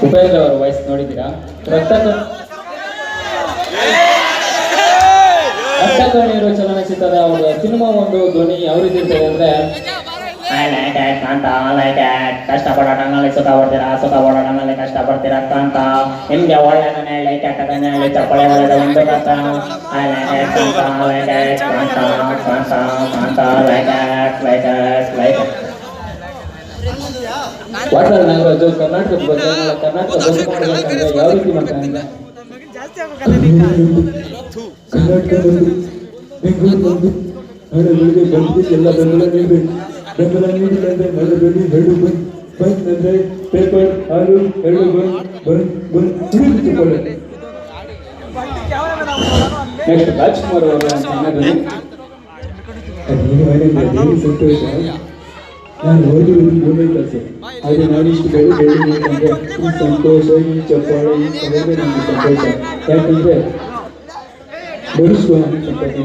ಉಪೇಂದ್ರ ಅವರ ವಾಯ್ಸ್ ನೋಡಿದ್ದೀರಾ? ರಕ್ತಕಣ್ಣೀರು ಚಲನಚಿತ್ರದ ಒಂದು ಸಿನಿಮಾ ಒಂದು ಧ್ವನಿ ಯಾವ ರೀತಿ ಇರ್ತದೆ ಅಂದ್ರೆ ಅಂತ ಕಷ್ಟಪಡೋ ಟಂಗಲ್ಲಿ ಸುಖ ಪಡ್ತೀರಾ, ಸುಖ ಪಡೋ ಟಂಗಲ್ಲಿ ಕಷ್ಟ ಪಡ್ತೀರಾ ಅಂತ ನಿಮ್ಗೆ ಒಳ್ಳೆದನ್ನೇ ಹೇಳಿ ಕೆಟ್ಟದನ್ನೇ ಹೇಳಿ ಚಪ್ಪಳೆ ಒಳ್ಳೆದ ಒಂದು ವಾಟರ್ ನಾಗರಾಜು ಕರ್ನಾಟಕ ಯಾವ ರೀತಿ ಮಾಡ್ತಾರೆ ಎಲ್ಲ ಬೆಂಬಲ ನೀಡಿದಂತೆ ಮರಬೇಡಿ ಎರಡು ಬಂದ್ರೆ ಪೇಪರ್ ಹಾಲು ಎರಡು ನೆಕ್ಸ್ಟ್ ರಾಜ್ಕುಮಾರ್ ಅವರ ಸಂತೋಷ. ನಾನು ಓದಿರುವುದು ಮೂರನೇ ಕ್ಲಾಸು, ಆದರೆ ನಾನಿಷ್ಟು ಬೆಳೆಬೇಕಂದ್ರೆ ಈ ಸಂತೋಷ, ಈ ಚಪ್ಪಾಳೆ, ಈ ಕಲೆಗೆ ನನಗೆ ಸಂತೋಷ. ಯಾಕಂದ್ರೆ ಬಡಿಸುವ ಸಂತೋಷ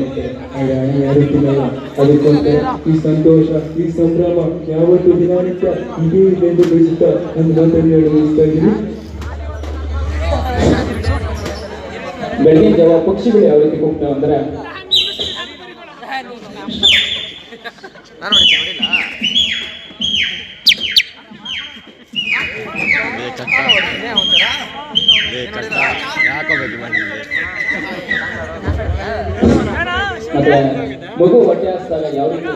ಯಾರು ತಿನ್ನಲ್ಲ. ಅದಕ್ಕೋಸ್ಕರ ಈ ಸಂತೋಷ, ಈ ಸಂಭ್ರಮ ಯಾವತ್ತು ದಿನನಿತ್ಯ ಹೀಗೆ ಇದೆ ಎಂದು ಬಯಸುತ್ತಾ ನನ್ನ ಮಾತನ್ನು ಹೇಳಲು ಬಯಸ್ತಾ ಇದ್ದೀನಿ. ಬೆಳಗಿನ ಜಾವ ಪಕ್ಷಿಗಳು ಯಾವ ರೀತಿ ಹೋಗ್ತಾವೆ ಅಂದ್ರೆ ಮತ್ತೆ ಮಗು ಹೊಟ್ಟೆ ಹಾಸ್ದಾಗ ಯಾವ ರೀತಿ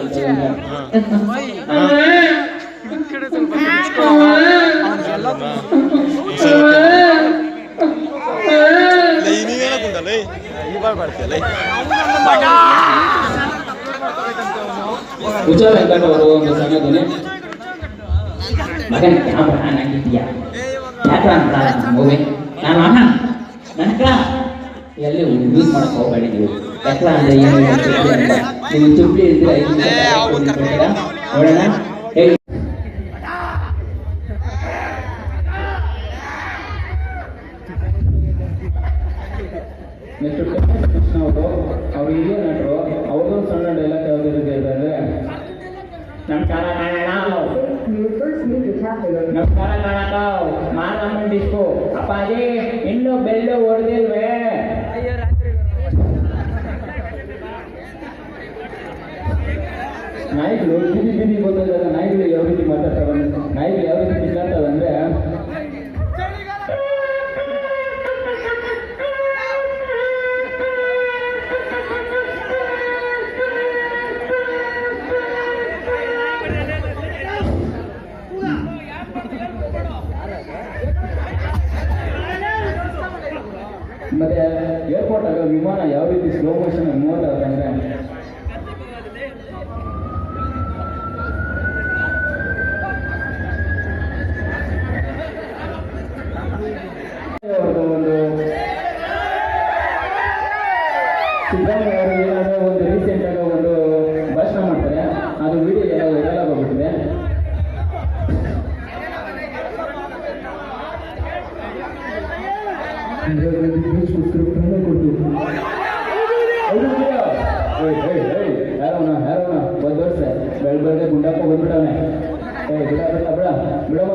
ಉಜ್ಜಾ ವೆಂಕಟ ಅವರು ಒಂದು ಸಣ್ಣ ಧ್ವನಿ ಮಗನ ಕ್ಯಾಮ್ರಾ ನಂಗಿದ್ಯಾ ಕ್ಯಾಮ್ರಾ ಅಂತ ಮೂವಿ ನಾನು ನನಗ ಎಲ್ಲಿ ಯೂಸ್ ಮಾಡಕ್ ಹೋಗಬೇಡಿ ನೀವು. ಯಾಕೆ ಅಂದ್ರೆ ಏನು ನೀವು ಚುಪ್ಪಲಿ ಇದ್ರೆ 5 ನಿಮಿಷ ನೋಡೋಣ ಹೇಳಿ. ನೆಕ್ಸ್ಟ್ ಅವ್ರು ಹಿರಿಯ ನಟರು, ಅವ್ರದ್ದು ಸಣ್ಣ ಡೈಲಾಗ್ ಯಾವ್ದು ಇರುತ್ತೆ ಅಂತಂದ್ರೆ ನಮಸ್ಕಾರ ಮಾರಮ್ಮನ ಡಿಸ್ಕೋ ಅಪ್ಪಾಜಿ ಇನ್ನು ಬೆಲ್ಲು ಹೊಡೆದಿಲ್ವೇ. ನಾಯಿಗಳು ಬಿದಿ ಗೊತ್ತಾಗಲ್ಲ. ನಾಯಿಗಳು ಯಾವ ರೀತಿ ಮಾತಾಡ್ತಾವ, ನಾಯಿಗಳು ಯಾವ ರೀತಿ ತಿನ್ನಾಡ್ತಾವ ಅಂದ್ರೆ ಮತ್ತೆ ಏರ್ಪೋರ್ಟ್ ಆಗ ವಿಮಾನ ಯಾವ ರೀತಿ ಸ್ಲೋ ಮೋಷನ್ ಮೂವ್ ಆಗುತ್ತೆ ಅಂದ್ರೆ ಒಂದು ಸಿದ್ದರಾಮಯ್ಯ ಅವರು ಏನಾದರೂ ಒಂದು ರೀಸೆಂಟ್ ಆಗಿ ಒಂದು ಭಾಷಣ ಮಾಡ್ತಾರೆ, ಅದು ವಿಡಿಯೋ ಎಲ್ಲ ಹೋಗ್ಬಿಟ್ಟಿದೆ. ಯಾರವನ 1 ವರ್ಷ ಬೆಳಗ್ಗೆ ಗುಂಡಪ್ಪ ಬಂದ್ಬಿಟ್ಟವನೆ. ಬಿಡ ಬಿಡಮ್ಮ